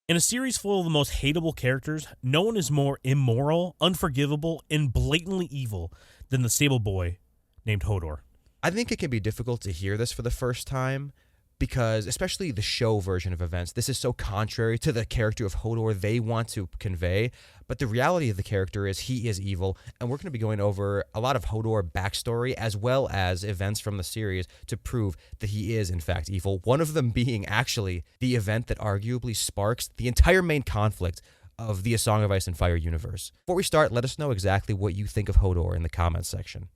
In a series full of the most hateable characters, no one is more immoral, unforgivable, and blatantly evil than the stable boy named Hodor. I think it can be difficult to hear this for the first time because, especially the show version of events, this is so contrary to the character of Hodor they want to convey. But the reality of the character is he is evil, and we're going to be going over a lot of Hodor backstory as well as events from the series to prove that he is, in fact, evil. One of them being actually the event that arguably sparks the entire main conflict of the A Song of Ice and Fire universe. Before we start, let us know exactly what you think of Hodor in the comments section.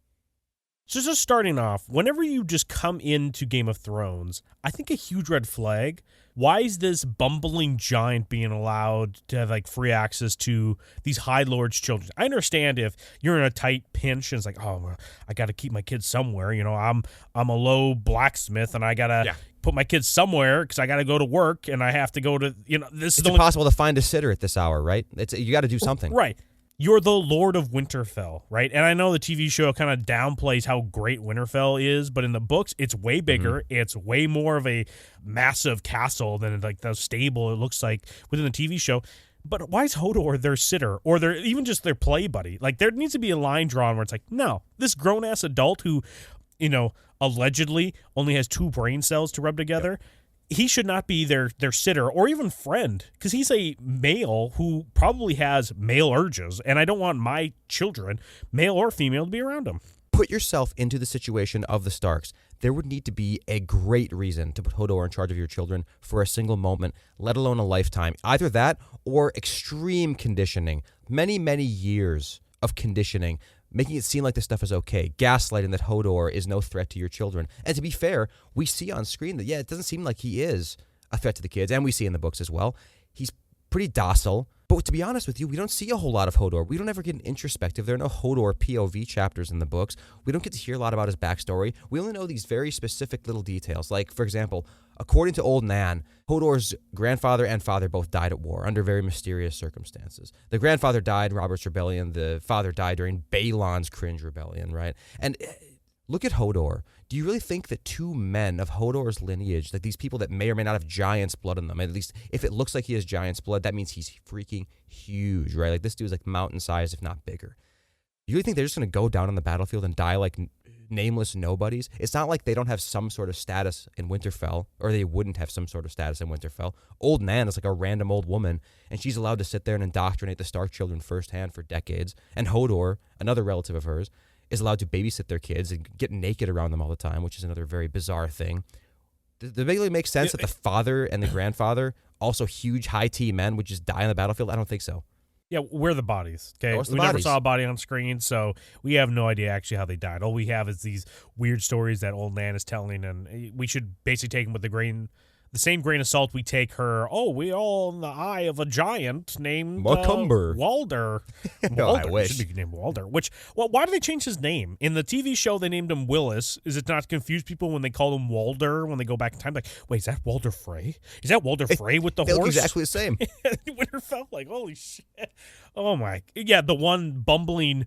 So just starting off, whenever you just come into Game of Thrones, I think a huge red flag, why is this bumbling giant being allowed to have like free access to these High Lord's children? I understand if you're in a tight pinch and it's like, oh, I got to keep my kids somewhere. You know, I'm a low blacksmith and I got to put my kids somewhere because I got to go to work and I have to go to, this is impossible to find a sitter at this hour, right? You got to do something. Right. You're the Lord of Winterfell, right? And I know the TV show kind of downplays how great Winterfell is, but in the books, it's way bigger. Mm-hmm. It's way more of a massive castle than like the stable it looks like within the TV show. But why is Hodor their sitter or even just their play buddy? Like there needs to be a line drawn where it's like, no, this grown-ass adult who, allegedly only has 2 brain cells to rub together, he should not be their sitter or even friend because he's a male who probably has male urges, and I don't want my children, male or female, to be around him. Put yourself into the situation of the Starks. There would need to be a great reason to put Hodor in charge of your children for a single moment, let alone a lifetime. Either that or extreme conditioning. Many, many years of conditioning, making it seem like this stuff is okay, gaslighting that Hodor is no threat to your children. And to be fair, we see on screen that, it doesn't seem like he is a threat to the kids, and we see in the books as well. He's pretty docile. But to be honest with you, we don't see a whole lot of Hodor. We don't ever get an introspective. There are no Hodor POV chapters in the books. We don't get to hear a lot about his backstory. We only know these very specific little details. Like, for example, according to Old Nan, Hodor's grandfather and father both died at war under very mysterious circumstances. The grandfather died in Robert's Rebellion. The father died during Balon's Cringe Rebellion, right? And look at Hodor. Do you really think that 2 men of Hodor's lineage, like these people that may or may not have giant's blood in them, at least if it looks like he has giant's blood, that means he's freaking huge, right? Like this dude's like mountain sized, if not bigger. You really think they're just going to go down on the battlefield and die like nameless nobodies? It's not like they don't have some sort of status in Winterfell, or they wouldn't have some sort of status in Winterfell. Old Nan is like a random old woman, and she's allowed to sit there and indoctrinate the Stark children firsthand for decades. And Hodor, another relative of hers, is allowed to babysit their kids and get naked around them all the time, which is another very bizarre thing. Does it really make sense that the father and the grandfather, also huge high T men, would just die on the battlefield? I don't think so. Yeah, where are the bodies? Okay, we never saw a body on screen, so we have no idea actually how they died. All we have is these weird stories that Old Nan is telling, and we should basically take them with the same grain of salt we take her. Oh, we all in the eye of a giant named Walder. No, I wish. Should be named Walder. Why do they change his name? In the TV show, they named him Willis. Is it not to confuse people when they call him Walder when they go back in time? Like, wait, is that Walder Frey? Is that Walder Frey with the horse? They look exactly the same. Winterfell, like, holy shit. Oh my, yeah, the one bumbling,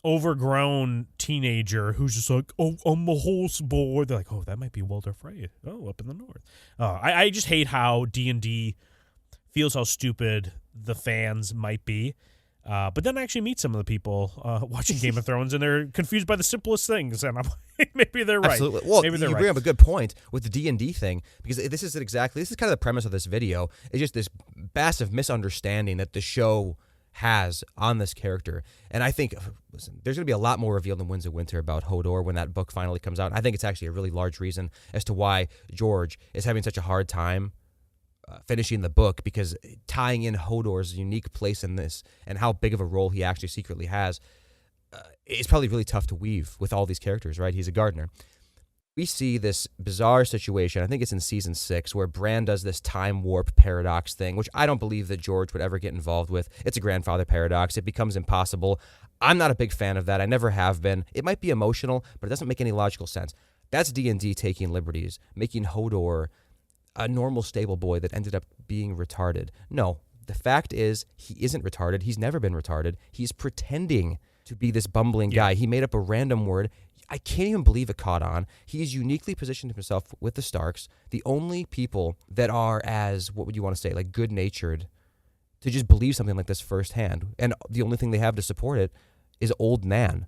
overgrown teenager who's just like, oh, I'm a horse boy. They're like, oh, that might be Walder Frey. Oh, up in the north. I just hate how D&D feels how stupid the fans might be. But then I actually meet some of the people watching Game of Thrones, and they're confused by the simplest things, and I'm like, maybe they're right. Absolutely. Well, maybe they're you bring up a good point with the D&D thing, because this is kind of the premise of this video. It's just this massive misunderstanding that the show has on this character. And I think, listen, there's going to be a lot more revealed in Winds of Winter about Hodor when that book finally comes out. And I think it's actually a really large reason as to why George is having such a hard time finishing the book, because tying in Hodor's unique place in this and how big of a role he actually secretly has is probably really tough to weave with all these characters, right? He's a gardener. We see this bizarre situation, I think it's in season 6, where Bran does this time warp paradox thing, which I don't believe that George would ever get involved with. It's a grandfather paradox. It becomes impossible. I'm not a big fan of that. I never have been. It might be emotional, but it doesn't make any logical sense. That's D&D taking liberties, making Hodor a normal stable boy that ended up being retarded. No, the fact is he isn't retarded. He's never been retarded. He's pretending to be this bumbling guy. He made up a random word. I can't even believe it caught on. He has uniquely positioned himself with the Starks, the only people that are as, what would you want to say, like good-natured to just believe something like this firsthand. And the only thing they have to support it is old Nan.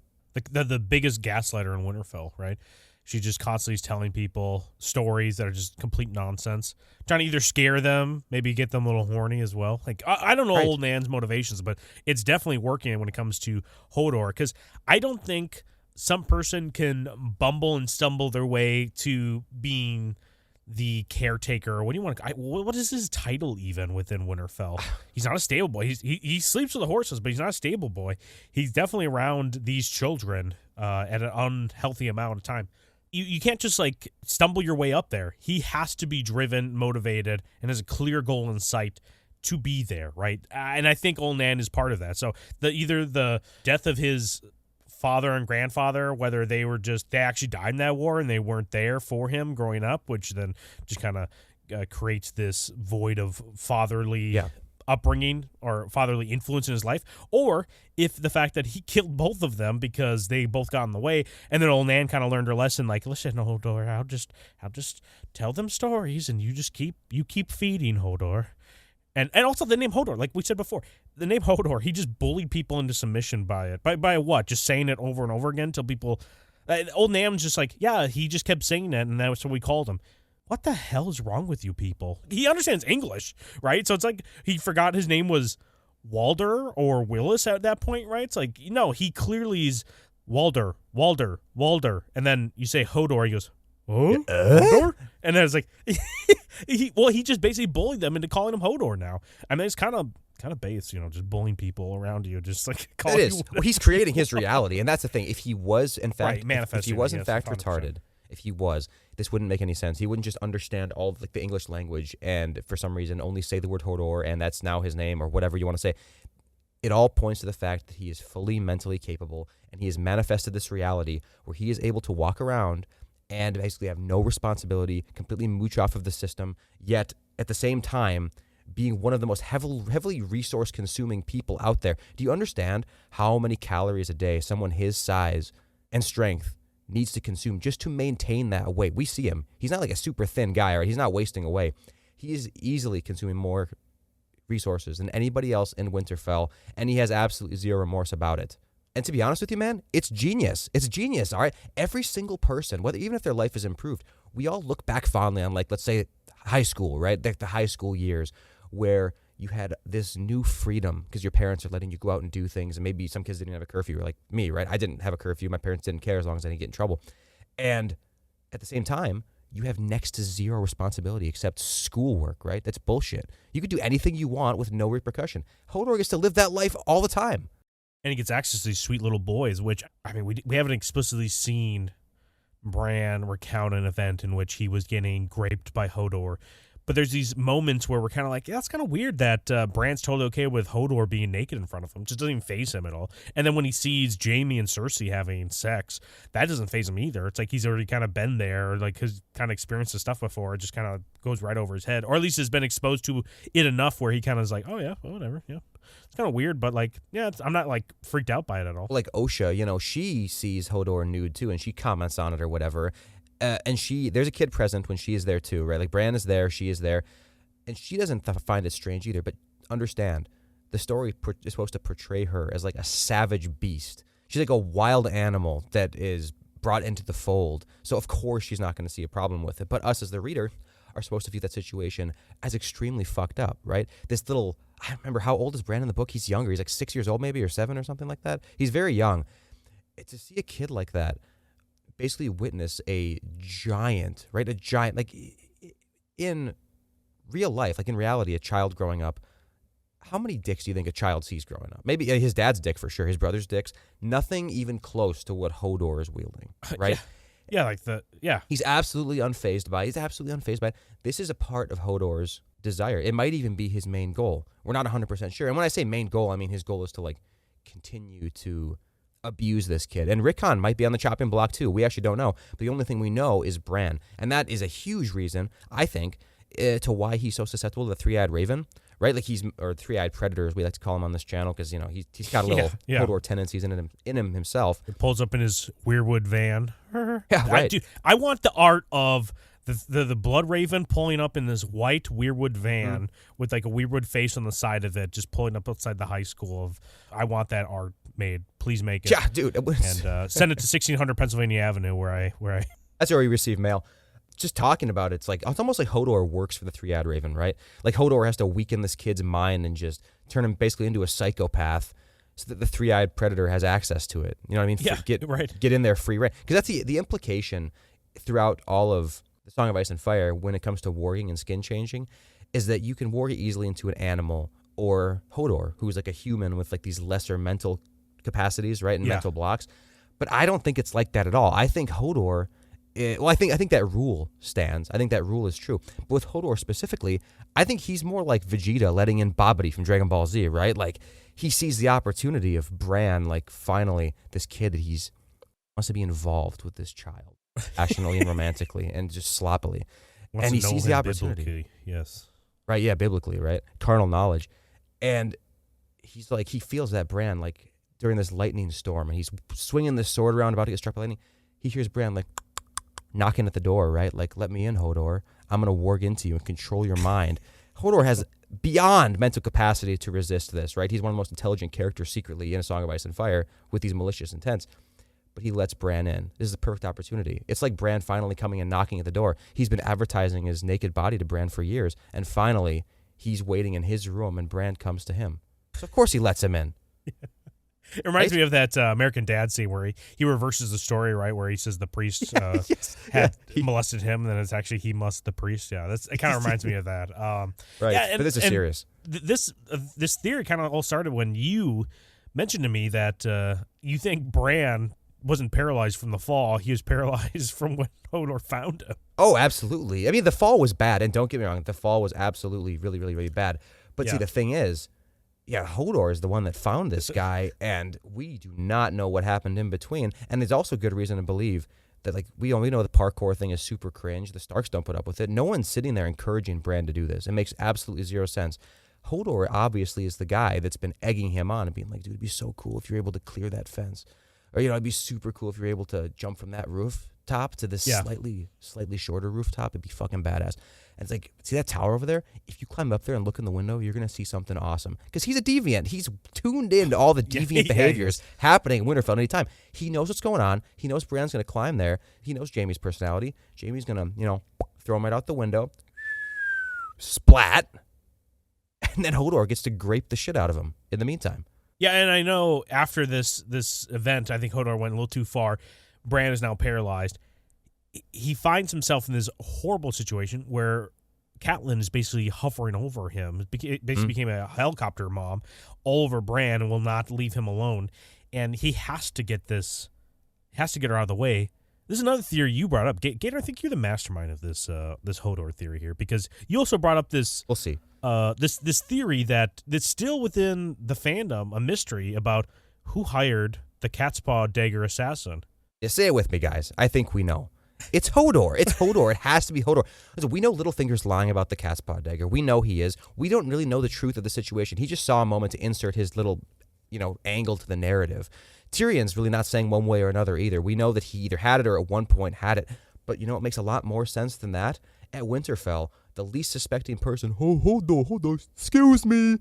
The biggest gaslighter in Winterfell, right? She just constantly is telling people stories that are just complete nonsense, trying to either scare them, maybe get them a little horny as well. Like, I don't know Right. old Nan's motivations, but it's definitely working when it comes to Hodor, because I don't think some person can bumble and stumble their way to being the caretaker. What do you want to? What is his title even within Winterfell? He's not a stable boy. He sleeps with the horses, but he's not a stable boy. He's definitely around these children at an unhealthy amount of time. You can't just like stumble your way up there. He has to be driven, motivated, and has a clear goal in sight to be there, right? And I think Old Nan is part of that. So either the death of his father and grandfather, whether they actually died in that war and they weren't there for him growing up, which then just kind of creates this void of fatherly upbringing or fatherly influence in his life, or if the fact that he killed both of them because they both got in the way, and then Old Nan kind of learned her lesson, like, listen, Hodor, I'll just tell them stories, and you keep feeding, Hodor. And also the name Hodor, like we said before, the name Hodor, he just bullied people into submission by it. By what? Just saying it over and over again until people... Old Nan's just like, yeah, he just kept saying it, and that's what we called him. What the hell is wrong with you people? He understands English, right? So it's like he forgot his name was Walder or Willis at that point, right? It's like, no, he clearly is Walder. And then you say Hodor, he goes, oh, Hodor? And then it's like... he just basically bullied them into calling him Hodor now. I mean, it's kind of base, just bullying people around you, just like calling It is. Well, he's creating his reality, and that's the thing. If he was, in fact, if he was in fact 100%. retarded, if he was, this wouldn't make any sense. He wouldn't just understand all of, like, the English language and for some reason only say the word Hodor, and that's now his name or whatever you want to say. It all points to the fact that he is fully mentally capable, and he has manifested this reality where he is able to walk around and basically have no responsibility, completely mooch off of the system, yet at the same time being one of the most heavily resource-consuming people out there. Do you understand how many calories a day someone his size and strength needs to consume just to maintain that weight? We see him. He's not like a super thin guy, right? He's not wasting away. He is easily consuming more resources than anybody else in Winterfell, and he has absolutely zero remorse about it. And to be honest with you, man, it's genius. It's genius, all right? Every single person, even if their life is improved, we all look back fondly on, like, let's say high school, right? Like the high school years where you had this new freedom because your parents are letting you go out and do things, and maybe some kids didn't have a curfew, like me, right? I didn't have a curfew. My parents didn't care as long as I didn't get in trouble. And at the same time, you have next to zero responsibility except schoolwork, right? That's bullshit. You could do anything you want with no repercussion. Hodor gets to live that life all the time. And he gets access to these sweet little boys, which, I mean, we haven't explicitly seen Bran recount an event in which he was getting graped by Hodor. But there's these moments where we're kind of like, yeah, it's kind of weird that Bran's totally okay with Hodor being naked in front of him. It just doesn't even faze him at all. And then when he sees Jaime and Cersei having sex, that doesn't faze him either. It's like he's already kind of been there, or like he's kind of experienced this stuff before. It just kind of goes right over his head. Or at least has been exposed to it enough where he kind of is like, oh, yeah, well, whatever, yeah. It's kind of weird, but like, yeah, I'm not like freaked out by it at all. Like Osha, she sees Hodor nude too, and she comments on it or whatever. And there's a kid present when she is there too, right? Like Bran is there, she is there, and she doesn't find it strange either. But understand, the story is supposed to portray her as like a savage beast. She's like a wild animal that is brought into the fold. So of course she's not going to see a problem with it. But us as the reader are supposed to view that situation as extremely fucked up, right? I remember, how old is Bran in the book? He's younger. He's like 6 years old maybe, or 7 or something like that. He's very young. To see a kid like that basically witness a giant, right? A giant, like in real life, like in reality, a child growing up, how many dicks do you think a child sees growing up? Maybe his dad's dick for sure, his brother's dicks. Nothing even close to what Hodor is wielding, right? Yeah. He's absolutely unfazed by it. This is a part of Hodor's desire. It might even be his main goal. We're not 100% sure. And when I say main goal, I mean his goal is to like continue to abuse this kid. And Rickon might be on the chopping block too. We actually don't know. But the only thing we know is Bran. And that is a huge reason, I think, to why he's so susceptible to the three-eyed raven, right? Like or three-eyed predator, as we like to call him on this channel, because he's got a little Hodor tendencies in him himself. He pulls up in his Weirwood van. Yeah, right. I want the art of the Blood Raven pulling up in this white Weirwood van with like a Weirwood face on the side of it, just pulling up outside the high school. I want that art made. Please make it. Yeah, dude. And send it to 1600 Pennsylvania Avenue, where I. That's where we receive mail. Just talking about it's almost like Hodor works for the Three-Eyed Raven, right? Like Hodor has to weaken this kid's mind and just turn him basically into a psychopath, so that the Three-Eyed Predator has access to it. You know what I mean? Yeah, Get in there free reign. Because that's the implication throughout all of the Song of Ice and Fire when it comes to warging and skin changing, is that you can warg easily into an animal or Hodor, who's like a human with like these lesser mental capacities, right, and mental blocks. But I don't think it's like that at all. I think Hodor. I think that rule stands. I think that rule is true. But with Hodor specifically, I think he's more like Vegeta letting in Babidi from Dragon Ball Z, right? Like, he sees the opportunity of Bran, like, finally, this kid that wants to be involved with this child, passionately and romantically, and just sloppily. And he sees the opportunity. Biblically, yes. Right, yeah, biblically, right? Carnal knowledge. And he's like, he feels that Bran, like, during this lightning storm, and he's swinging this sword around about to get struck by lightning. He hears Bran, like, knocking at the door, right? Like, let me in, Hodor. I'm going to warg into you and control your mind. Hodor has beyond mental capacity to resist this, right? He's one of the most intelligent characters secretly in A Song of Ice and Fire with these malicious intents. But he lets Bran in. This is the perfect opportunity. It's like Bran finally coming and knocking at the door. He's been advertising his naked body to Bran for years, and finally, he's waiting in his room, and Bran comes to him. So, of course, he lets him in. It reminds me of that American Dad scene where he reverses the story, right? Where he says the priest had molested him, and then it's actually he molested the priest. Yeah, it kind of reminds me of that. Right, yeah, but this is serious. This theory kind of all started when you mentioned to me that you think Bran wasn't paralyzed from the fall. He was paralyzed from when Hodor found him. Oh, absolutely. I mean, the fall was bad, and don't get me wrong, the fall was absolutely really, really, really bad. But see, the thing is, Hodor is the one that found this guy, and we do not know what happened in between. And there's also good reason to believe that, like, we know the parkour thing is super cringe. The Starks don't put up with it. No one's sitting there encouraging Bran to do this. It makes absolutely zero sense. Hodor obviously is the guy that's been egging him on and being like, dude, it'd be so cool if you're able to clear that fence. Or, it'd be super cool if you're able to jump from that rooftop to this slightly shorter rooftop. It'd be fucking badass. And it's like, see that tower over there? If you climb up there and look in the window, you're going to see something awesome. Because he's a deviant. He's tuned in to all the deviant behaviors happening in Winterfell at any time. He knows what's going on. He knows Bran's going to climb there. He knows Jaime's personality. Jaime's going to, throw him right out the window. Splat. And then Hodor gets to grape the shit out of him in the meantime. Yeah, and I know after this event, I think Hodor went a little too far. Bran is now paralyzed. He finds himself in this horrible situation where Catelyn is basically hovering over him. It basically became a helicopter mom all over Bran and will not leave him alone. And he has to get her out of the way. This is another theory you brought up. Gator, I think you're the mastermind of this Hodor theory here, because you also brought up this. We'll see. This theory that's still within the fandom, a mystery about who hired the catspaw dagger assassin. Yeah, say it with me, guys. I think we know. It's Hodor. It's Hodor. It has to be Hodor. Listen, we know Littlefinger's lying about the catspaw dagger. We know he is. We don't really know the truth of the situation. He just saw a moment to insert his little, angle to the narrative. Tyrion's really not saying one way or another either. We know that he either had it or at one point had it. But it makes a lot more sense than that. At Winterfell, the least suspecting person, Hodor, excuse me,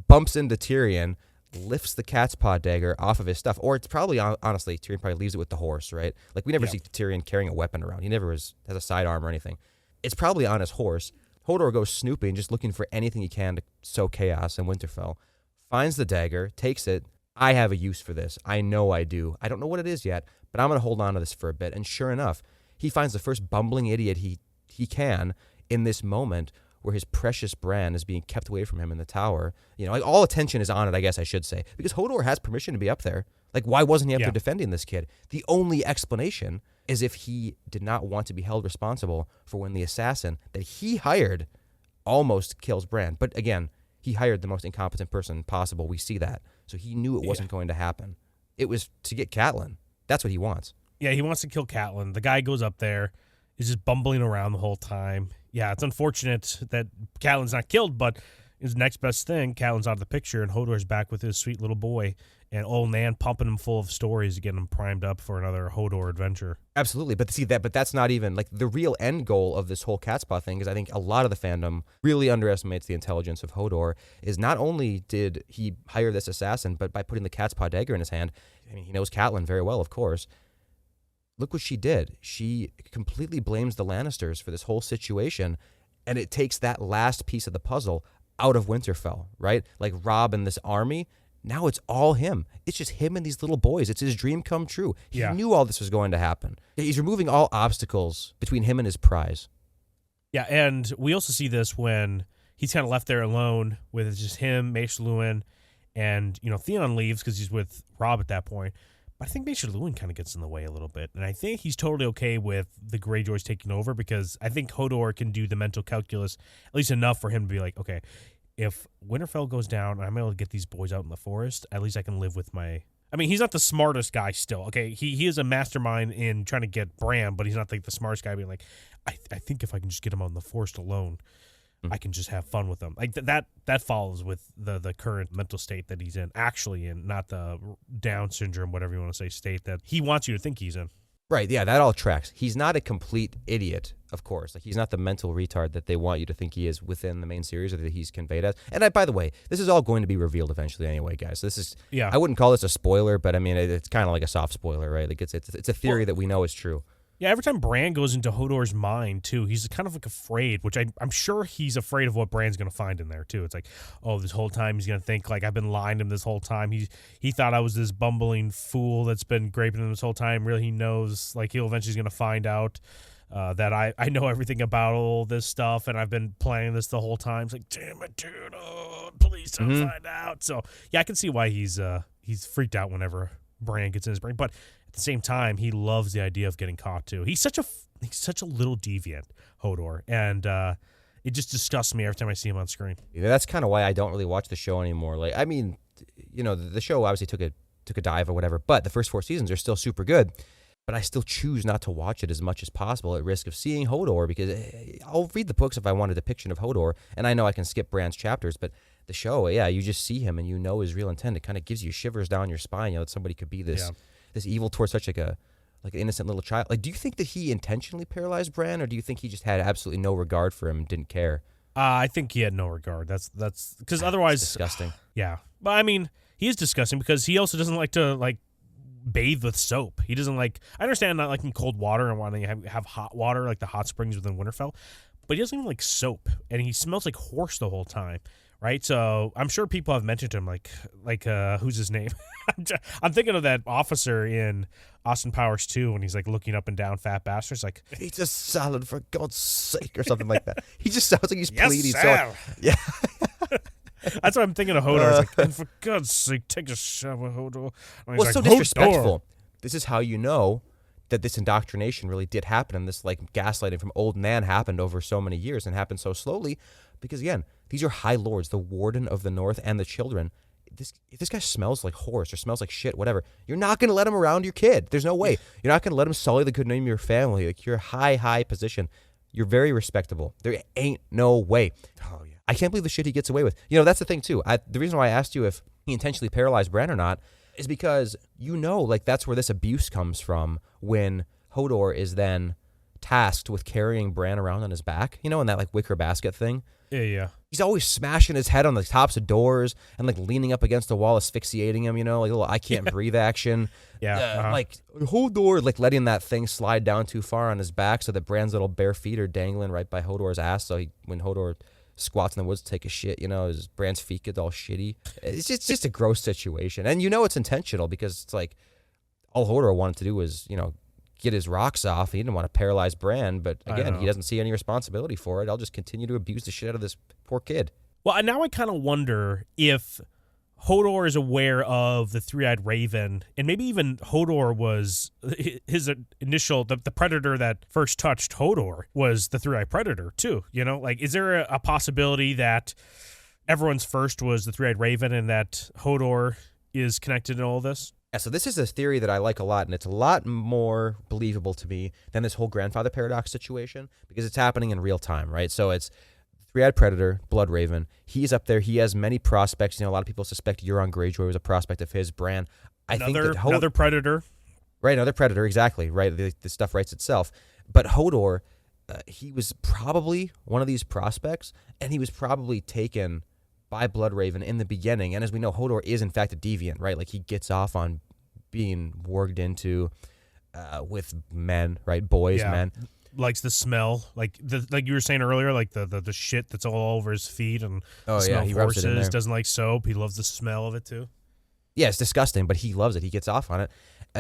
bumps into Tyrion, lifts the catspaw dagger off of his stuff. Or it's probably, honestly, Tyrion probably leaves it with the horse, right? Like, we never see Tyrion carrying a weapon around. He never has a sidearm or anything. It's probably on his horse. Hodor goes snooping, just looking for anything he can to sow chaos in Winterfell. Finds the dagger, takes it. I have a use for this. I know I do. I don't know what it is yet, but I'm going to hold on to this for a bit. And sure enough, he finds the first bumbling idiot he can in this moment where his precious Bran is being kept away from him in the tower. All attention is on it, I guess I should say, because Hodor has permission to be up there. Like, why wasn't he up there defending this kid? The only explanation is if he did not want to be held responsible for when the assassin that he hired almost kills Bran. But again, he hired the most incompetent person possible. We see that. So he knew it wasn't going to happen. It was to get Catelyn. That's what he wants. Yeah, he wants to kill Catelyn. The guy goes up there, is just bumbling around the whole time. Yeah, it's unfortunate that Catelyn's not killed, but His next best thing, Catelyn's out of the picture, and Hodor's back with his sweet little boy, and old Nan pumping him full of stories to get him primed up for another Hodor adventure. Absolutely, but that's not even like the real end goal of this whole catspaw thing. Is I think a lot of the fandom really underestimates the intelligence of Hodor. Is not only did he hire this assassin, but by putting the catspaw dagger in his hand, I mean, he knows Catelyn very well, of course. Look what she did. She completely blames the Lannisters for this whole situation, and it takes that last piece of the puzzle out of Winterfell, right? Like Robb and this army, now it's all him. It's just him and these little boys. It's his dream come true. He knew all this was going to happen. He's removing all obstacles between him and his prize. Yeah, and we also see this when he's kind of left there alone with just him, Mace Luwin, and, Theon leaves because he's with Robb at that point. But I think Mace Luwin kind of gets in the way a little bit. And I think he's totally okay with the Greyjoys taking over because I think Hodor can do the mental calculus at least enough for him to be like, okay, if Winterfell goes down and I'm able to get these boys out in the forest, at least I can live with my... I mean, he's not the smartest guy still, okay? He is a mastermind in trying to get Bran, but he's not like the smartest guy being like, I think if I can just get him out in the forest alone, I can just have fun with them. Like that follows with the current mental state that he's in, actually in, not the Down syndrome, whatever you want to say, state that he wants you to think he's in. Right, yeah, that all tracks. He's not a complete idiot, of course. Like, he's not the mental retard that they want you to think he is within the main series or that he's conveyed as. And by the way, this is all going to be revealed eventually anyway, guys. This is, I wouldn't call this a spoiler, but I mean, it's kind of like a soft spoiler, right? Like, it's a theory that we know is true. Yeah, every time Bran goes into Hodor's mind, too, he's kind of like afraid, which I'm sure he's afraid of what Bran's going to find in there, too. It's like, oh, this whole time he's going to think, like, I've been lying to him this whole time. He thought I was this bumbling fool that's been graping him this whole time. Really, he knows, like, he'll eventually going to find out that I know everything about all this stuff, and I've been planning this the whole time. It's like, damn it, dude, please don't find out. So, yeah, I can see why he's freaked out whenever Bran gets in his brain. But at the same time, he loves the idea of getting caught too. He's such a little deviant, Hodor, and it just disgusts me every time I see him on screen. Yeah, that's kind of why I don't really watch the show anymore. Like, I mean, the show obviously took a dive or whatever, but the first 4 seasons are still super good. But I still choose not to watch it as much as possible at risk of seeing Hodor, because I'll read the books if I want a depiction of Hodor, and I know I can skip Bran's chapters, but the show, you just see him and you know his real intent. It kind of gives you shivers down your spine, that somebody could be this evil towards such like an innocent little child. Like, do you think that he intentionally paralyzed Bran, or do you think he just had absolutely no regard for him and didn't care? I think he had no regard. That's because otherwise, disgusting. Yeah, but I mean, he is disgusting because he also doesn't like to bathe with soap. He doesn't like. I understand not liking cold water and wanting to have hot water like the hot springs within Winterfell, but he doesn't even like soap, and he smells like horse the whole time. Right, so I'm sure people have mentioned him, like who's his name? I'm thinking of that officer in Austin Powers 2 when he's like looking up and down fat bastards, like, eat a salad for God's sake, or something like that. He just sounds like he's yes, pleading. Sir. So, yeah. That's what I'm thinking of Hodor. It's like, and for God's sake, take a shower, Hodor. Well, it's so disrespectful. This is how you know that this indoctrination really did happen, and this like gaslighting from old Nan happened over so many years and happened so slowly, because again, these are high lords, the Warden of the North and the children. If this guy smells like horse or smells like shit, whatever, you're not going to let him around your kid. There's no way. You're not going to let him sully the good name of your family. Like, you're high position. You're very respectable. There ain't no way. Oh, yeah. I can't believe the shit he gets away with. That's the thing, too. The reason why I asked you if he intentionally paralyzed Bran or not is because, that's where this abuse comes from when Hodor is then tasked with carrying Bran around on his back, in that like wicker basket thing. Yeah. He's always smashing his head on the tops of doors and like leaning up against the wall, asphyxiating him, like a little I can't breathe action. Yeah. Like Hodor, like letting that thing slide down too far on his back so that Bran's little bare feet are dangling right by Hodor's ass. So when Hodor squats in the woods to take a shit, his Bran's feet get all shitty. It's just a gross situation. And it's intentional because it's like all Hodor wanted to do was, get his rocks off. He didn't want to paralyze Bran, but again, he doesn't see any responsibility for it. I'll just continue to abuse the shit out of this poor kid. Well, now I kind of wonder if Hodor is aware of the three-eyed raven, and maybe even Hodor was his initial, the predator that first touched Hodor was the three-eyed predator too, Like, is there a possibility that everyone's first was the three-eyed raven and that Hodor is connected in all this? Yeah, so this is a theory that I like a lot, and it's a lot more believable to me than this whole grandfather paradox situation because it's happening in real time, right? So it's Three-eyed predator, Bloodraven. He's up there. He has many prospects. You know, a lot of people suspect Euron Greyjoy was a prospect of his. Bran. Another predator. Right, another predator, exactly. Right, the stuff writes itself. But Hodor, he was probably one of these prospects, and he was probably taken by Bloodraven in the beginning. And as we know, Hodor is in fact a deviant, right? Like he gets off on being warged into with men, right? Boys, men. Likes the smell, like you were saying earlier, like the shit that's all over his feet and the smell he of rubs it in horses. there. Doesn't like soap. He loves the smell of it too. Yeah, it's disgusting, but he loves it. He gets off on it.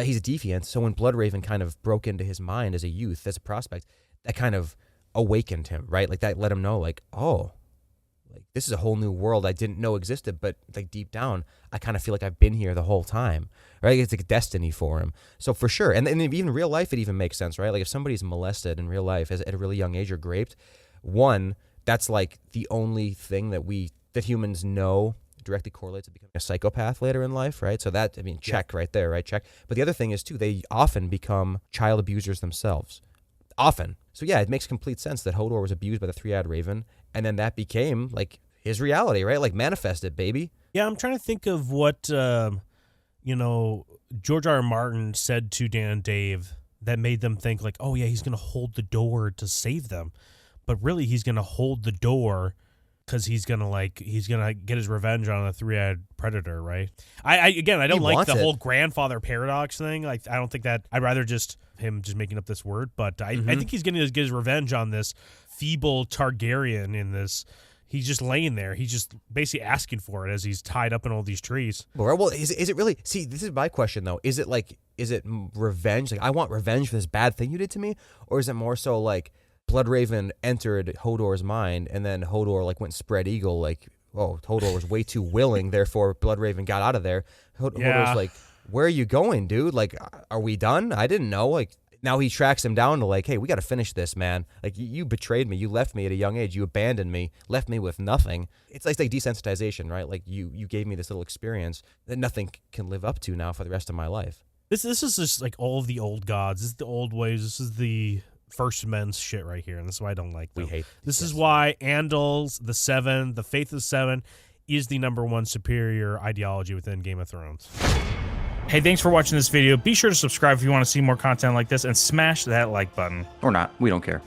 He's a deviant, so when Bloodraven kind of broke into his mind as a youth, as a prospect, that kind of awakened him, right? Like that let him know, like, oh, like this is a whole new world I didn't know existed, but like deep down, I kind of feel like I've been here the whole time, right? It's like a destiny for him. So for sure, and even in real life, it even makes sense, right? Like if somebody's molested in real life at a really young age or raped, one, that's like the only thing that humans know directly correlates to becoming a psychopath later in life, right? So that, I mean, check right there, right? Check. But the other thing is too, they often become child abusers themselves. Often. So yeah, it makes complete sense that Hodor was abused by the three-eyed raven, and then that became like his reality, right? Like manifested, baby. Yeah, I'm trying to think of what George R.R. Martin said to Dan and Dave that made them think like, oh yeah, he's gonna hold the door to save them, but really he's gonna hold the door because he's gonna get his revenge on a three-eyed predator, right? I don't like the whole grandfather paradox thing. Like I don't think that. I'd rather just him just making up this word, but I think he's gonna get his revenge on this feeble Targaryen in this. He's just laying there. He's just basically asking for it as he's tied up in all these trees. Well, is it really? See, this is my question though. Is it revenge? Like I want revenge for this bad thing you did to me, or is it more so like Bloodraven entered Hodor's mind, and then Hodor like went spread eagle, like, oh, Hodor was way too willing, therefore Bloodraven got out of there. Hodor's like, where are you going, dude? Like, are we done? I didn't know. Like, now he tracks him down to like, hey, we got to finish this, man. Like, you betrayed me. You left me at a young age. You abandoned me, left me with nothing. It's like desensitization, right? Like, you gave me this little experience that nothing can live up to now for the rest of my life. This is just like all of the old gods. This is the old ways. This is the First Men's shit right here, and this is why I don't like them. We hate this. Is why Andal's the Seven, the Faith of the Seven, is the #1 superior ideology within Game of Thrones. Hey, thanks for watching this video. Be sure to subscribe if you want to see more content like this, and smash that like button. Or not, we don't care.